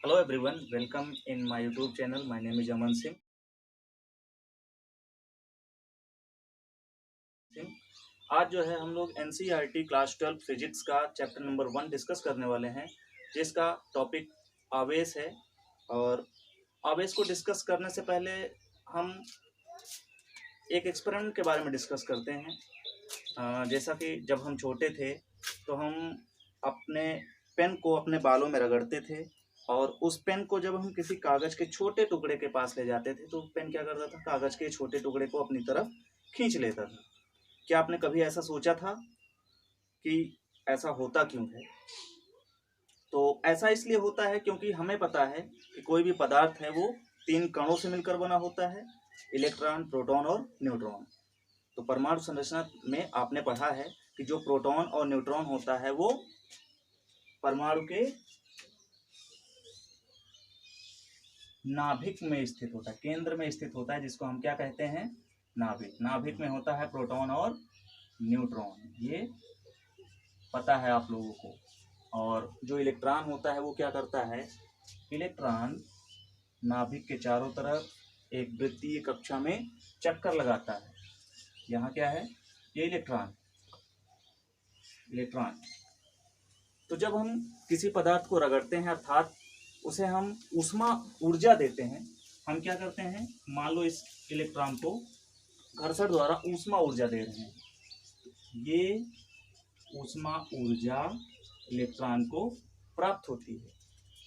Hello everyone, welcome in my YouTube channel. My name is Aman Singh. आज जो है हम लोग NCERT क्लास 12 फिजिक्स का चैप्टर नंबर 1 डिस्कस करने वाले हैं, जिसका टॉपिक आवेश है। और आवेश को डिस्कस करने से पहले हम एक एक्सपेरिमेंट के बारे में डिस्कस करते हैं। जैसा कि जब हम छोटे थे तो हम अपने पेन को अपने बालों में रगड़ते थे, और उस पेन को जब हम किसी कागज़ के छोटे टुकड़े के पास ले जाते थे तो पेन क्या करता था, कागज़ के छोटे टुकड़े को अपनी तरफ खींच लेता था। क्या आपने कभी ऐसा सोचा था कि ऐसा होता क्यों है? तो ऐसा इसलिए होता है क्योंकि हमें पता है कि कोई भी पदार्थ है वो 3 कणों से मिलकर बना होता है, इलेक्ट्रॉन, प्रोटॉन और न्यूट्रॉन। तो परमाणु संरचना में आपने पढ़ा है कि जो प्रोटॉन और न्यूट्रॉन होता है वो परमाणु के नाभिक में स्थित होता है, केंद्र में स्थित होता है, जिसको हम क्या कहते हैं, नाभिक। नाभिक में होता है प्रोटॉन और न्यूट्रॉन, ये पता है आप लोगों को। और जो इलेक्ट्रॉन होता है वो क्या करता है, इलेक्ट्रॉन नाभिक के चारों तरफ एक वृत्तीय कक्षा में चक्कर लगाता है। यहाँ क्या है, ये इलेक्ट्रॉन। तो जब हम किसी पदार्थ को रगड़ते हैं, अर्थात उसे हम ऊष्मा ऊर्जा देते हैं, हम क्या करते हैं, मान लो इस इलेक्ट्रॉन को घर्षण द्वारा ऊष्मा ऊर्जा दे रहे हैं। ये ऊष्मा ऊर्जा इलेक्ट्रॉन को प्राप्त होती है।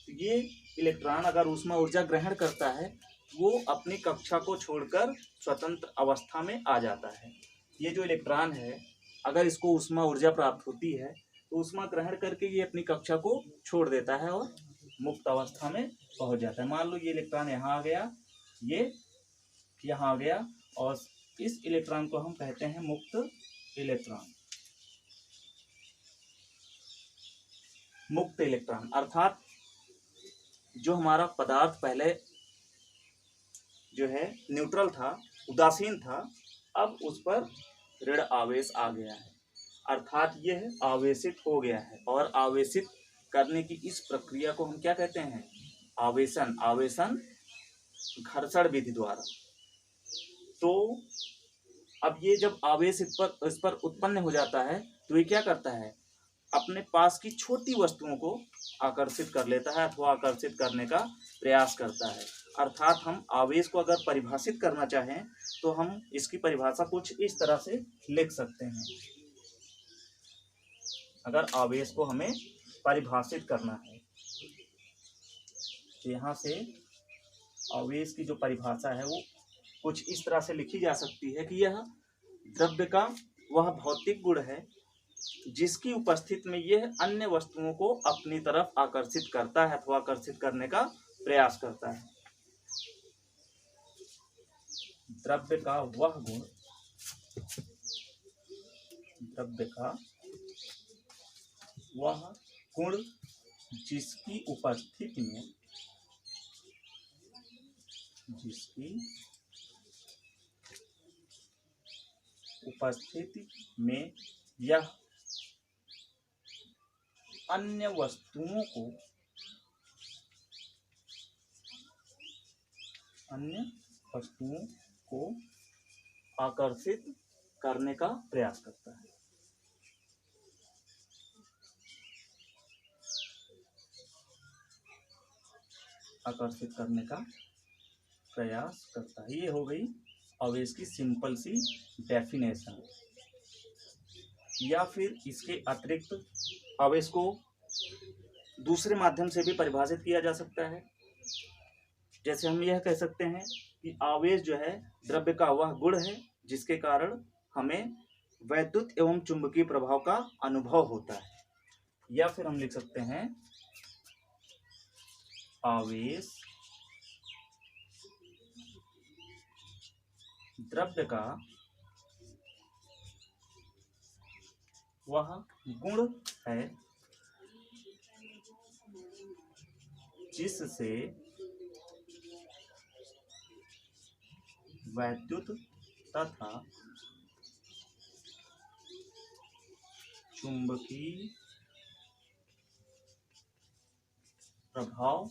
तो ये इलेक्ट्रॉन अगर ऊष्मा ऊर्जा ग्रहण करता है, वो अपनी कक्षा को छोड़कर स्वतंत्र अवस्था में आ जाता है। ये जो इलेक्ट्रॉन है, अगर इसको ऊष्मा ऊर्जा प्राप्त होती है तो ऊष्मा ग्रहण करके ये अपनी कक्षा को छोड़ देता है और मुक्त अवस्था में पहुंच जाता है। मान लो ये इलेक्ट्रॉन यहाँ आ गया, ये यहाँ आ गया, और इस इलेक्ट्रॉन को हम कहते हैं मुक्त इलेक्ट्रॉन। मुक्त इलेक्ट्रॉन अर्थात जो हमारा पदार्थ पहले जो है न्यूट्रल था, उदासीन था, अब उस पर ऋण आवेश आ गया है, अर्थात यह आवेशित हो गया है। और आवेशित करने की इस प्रक्रिया को हम क्या कहते हैं, आवेशन। आवेशन घर्षण विधि द्वारा। तो अब ये जब आवेश इस पर उत्पन्न हो जाता है तो ये क्या करता है, अपने पास की छोटी वस्तुओं को आकर्षित कर लेता है अथवा आकर्षित करने का प्रयास करता है। अर्थात हम आवेश को अगर परिभाषित करना चाहें तो हम इसकी परिभाषा कुछ इस तरह से लिख सकते हैं। अगर आवेश को हमें परिभाषित करना है तो यहाँ से आवेश की जो परिभाषा है वो कुछ इस तरह से लिखी जा सकती है कि यह द्रव्य का वह भौतिक गुण है जिसकी उपस्थिति में यह अन्य वस्तुओं को अपनी तरफ आकर्षित करता है अथवा आकर्षित करने का प्रयास करता है। द्रव्य का वह गुण, द्रव्य का वह गुण जिसकी उपस्थिति में यह अन्य वस्तुओं को आकर्षित करने का प्रयास करता है। आकर्षित करने का प्रयास करता है। ये हो गई आवेश की सिंपल सी डेफिनेशन। या फिर इसके अतिरिक्त आवेश को दूसरे माध्यम से भी परिभाषित किया जा सकता है। जैसे हम यह कह सकते हैं कि आवेश जो है द्रव्य का वह गुण है जिसके कारण हमें वैद्युत एवं चुंबकीय प्रभाव का अनुभव होता है। या फिर हम लिख सकते हैं आवेश द्रव्य का वह गुण है जिससे वैद्युत तथा चुंबकीय प्रभाव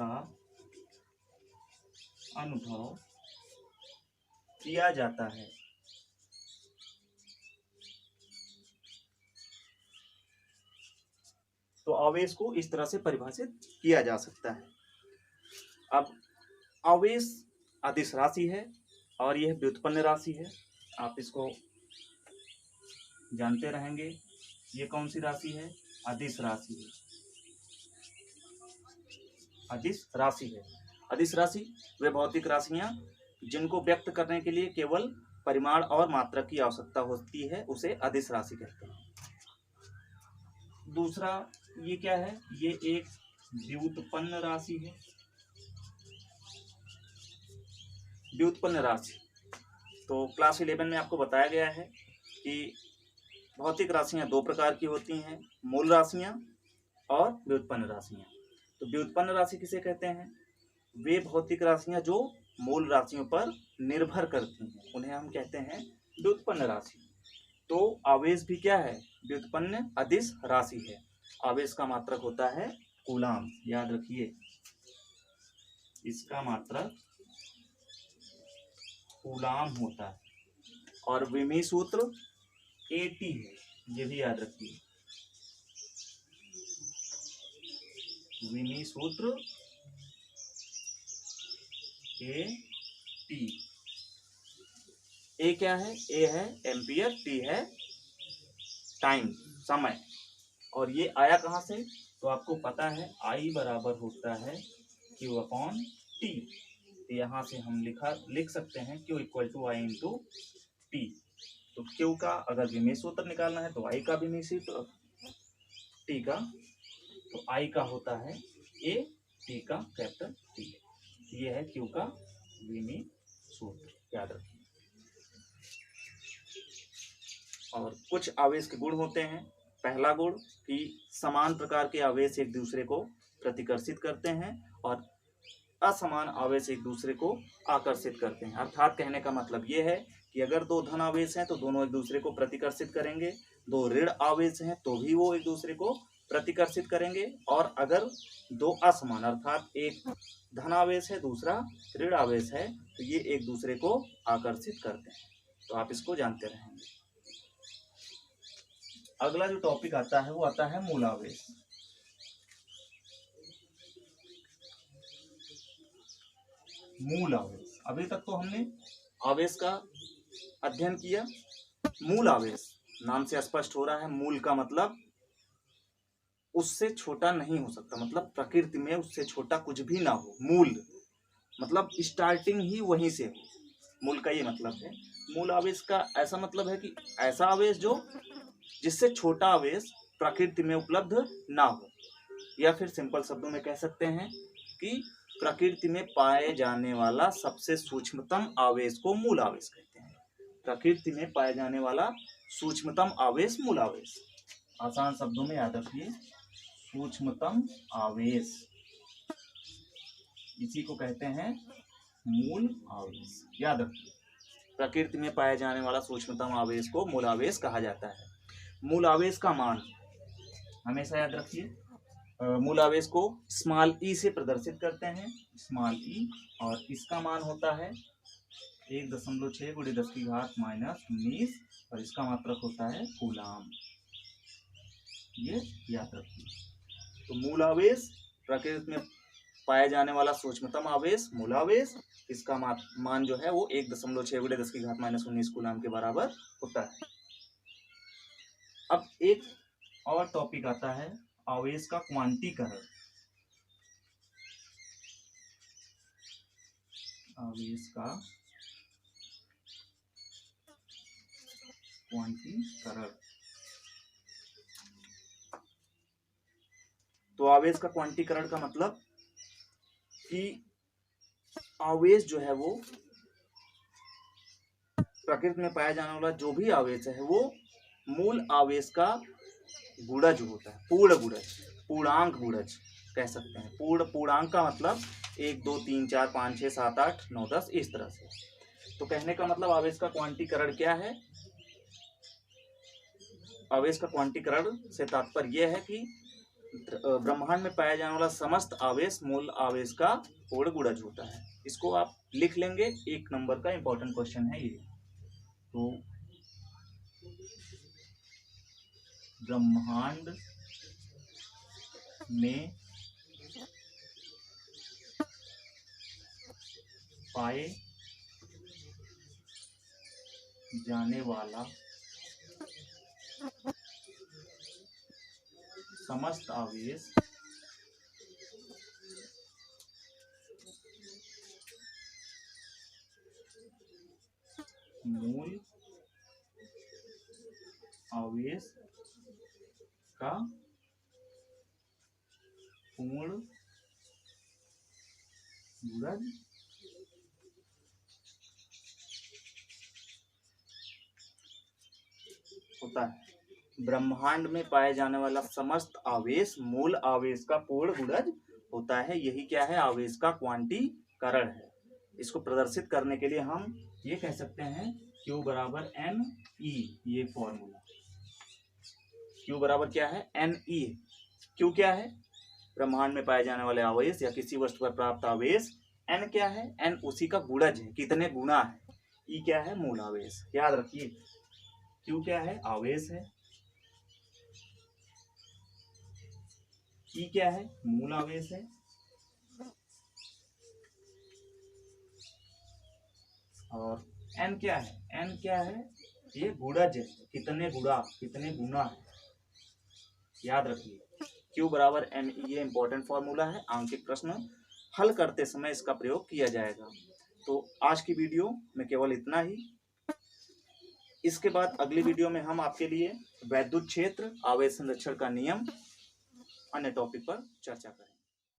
का अनुभव किया जाता है। तो आवेश को इस तरह से परिभाषित किया जा सकता है। अब आवेश अदिश राशि है और यह व्युत्पन्न राशि है, आप इसको जानते रहेंगे। ये कौन सी राशि है? अदिश राशि है। अदिश राशि है। अदिश राशि वे भौतिक राशियां जिनको व्यक्त करने के लिए केवल परिमाण और मात्रा की आवश्यकता होती है, उसे अदिश राशि कहते हैं। दूसरा ये क्या है? ये एक व्युत्पन्न राशि है। व्युत्पन्न राशि तो क्लास 11 में आपको बताया गया है कि भौतिक राशियां दो प्रकार की होती हैं, मूल राशियां और व्युत्पन्न राशियां। तो व्युत्पन्न राशि किसे कहते हैं? वे भौतिक राशियां जो मूल राशियों पर निर्भर करती हैं, उन्हें हम कहते हैं व्युत्पन्न राशि। तो आवेश भी क्या है? व्युत्पन्न अदिश राशि है। आवेश का मात्रक होता है कूलाम, याद रखिए, इसका मात्रक कूलाम होता है। और विमी सूत्र AT है, ये भी याद रखिए। विमी सूत्र AT। ए क्या है? ए है एम्पियर, टी है टाइम, समय। और ये आया कहाँ से? तो आपको पता है आई बराबर होता है Q अपॉन टी। तो यहाँ से हम लिख सकते हैं Q equal to I into T. तो Q का अगर विमेय सूत्र निकालना है तो I का विमेय सूत्र, T का तो I का होता है A, T का कैपिटल T। ये है Q का विमेय सूत्र, याद रखिए। और कुछ आवेश के गुण होते हैं। पहला गुण कि समान प्रकार के आवेश एक दूसरे को प्रतिकर्षित करते हैं और असमान आवेश एक दूसरे को आकर्षित करते हैं। अर्थात कहने का मतलब ये है कि अगर दो धन आवेश हैं तो दोनों एक दूसरे को प्रतिकर्षित करेंगे, दो ऋण आवेश हैं तो भी वो एक दूसरे को प्रतिकर्षित करेंगे, और अगर दो असमान अर्थात एक धन आवेश है दूसरा ऋण आवेश है तो ये एक दूसरे को आकर्षित करते हैं। तो आप इसको जानते रहेंगे। अगला जो टॉपिक आता है वो आता है मूल आवेश। मूल आवेश, अभी तक तो हमने आवेश का अध्ययन किया। मूल आवेश नाम से स्पष्ट हो रहा है, मूल का मतलब उससे छोटा नहीं हो सकता, मतलब प्रकृति में उससे छोटा कुछ भी ना हो। मूल मतलब स्टार्टिंग ही वहीं से हो, मूल का ये मतलब है। मूल आवेश का ऐसा मतलब है कि ऐसा आवेश जो जिससे छोटा आवेश प्रकृति में उपलब्ध ना हो, या फिर सिंपल शब्दों में कह सकते हैं कि प्रकृति में पाए जाने वाला सबसे सूक्ष्मतम आवेश को मूल आवेश कहते हैं। प्रकृति में पाए जाने वाला सूक्ष्मतम आवेश मूल आवेश। आसान शब्दों में याद रखिए, सूक्ष्मतम आवेश, इसी को कहते हैं मूल आवेश। याद रखिए, प्रकृति में पाए जाने वाला सूक्ष्मतम आवेश को मूल आवेश कहा जाता है। मूल आवेश का मान हमेशा याद रखिए, मूल आवेश को स्मॉल ई से प्रदर्शित करते हैं, स्मॉल ई, और इसका मान होता है 1.6 × 10⁻⁻⁹, और इसका मात्रक होता है कूलाम। ये याद रखिए। तो मूल आवेश प्रकृति में पाए जाने वाला सूक्ष्मतम आवेश मूल आवेश, इसका मान जो है वो 1.6 × 10⁻⁻⁹ कूलाम के बराबर होता है। अब एक और टॉपिक आता है आवेश का क्वांटीकरण। आवेश का क्वांटीकरण। तो आवेश का क्वांटीकरण का मतलब कि आवेश जो है वो प्रकृति में पाया जाने वाला जो भी आवेश है वो मूल आवेश का गुणज होता है, पूर्ण गुणज, पूर्णांक गुणज कह सकते हैं। पूर्णांक का मतलब 1 2 3 4 5 6 7 8 9 10 इस तरह से। तो कहने का मतलब आवेश का क्वांटीकरण क्या है? आवेश का क्वांटीकरण से तात्पर्य यह है कि ब्रह्मांड में पाया जाने वाला समस्त आवेश मूल आवेश का पूर्ण गुणज होता है। इसको आप लिख लेंगे, 1 नंबर का इंपॉर्टेंट क्वेश्चन है ये। तो ब्रह्मांड में पाए जाने वाला समस्त आवेश मूल आवेश का पूर्ण गुणज होता है। ब्रह्मांड में पाए जाने वाला समस्त आवेश मूल आवेश का पूर्ण गुणज होता है। यही क्या है? आवेश का क्वांटीकरण है। इसको प्रदर्शित करने के लिए हम ये कह सकते हैं Q बराबर N E, ये फॉर्मूला। Q बराबर क्या है? N E। Q क्या है? ब्रह्मांड में पाए जाने वाले आवेश या किसी वस्तु पर प्राप्त आवेश। N क्या है? N उसी का गुणज है, कितने गुना है। E क्या है? मूल आवेश। याद रखिए, Q क्या है? आवेश है। E क्या है? मूल आवेश है। और N क्या है? N क्या है? ये गुणज है, कितने गुणा, कितने गुना है। याद रखिए, Q बराबर N E, ये इंपॉर्टेंट फॉर्मूला है। आंकिक प्रश्न हल करते समय इसका प्रयोग किया जाएगा। तो आज की वीडियो में केवल इतना ही। इसके बाद अगली वीडियो में हम आपके लिए वैद्युत क्षेत्र, आवेश संरक्षण का नियम, अन्य टॉपिक पर चर्चा करेंगे।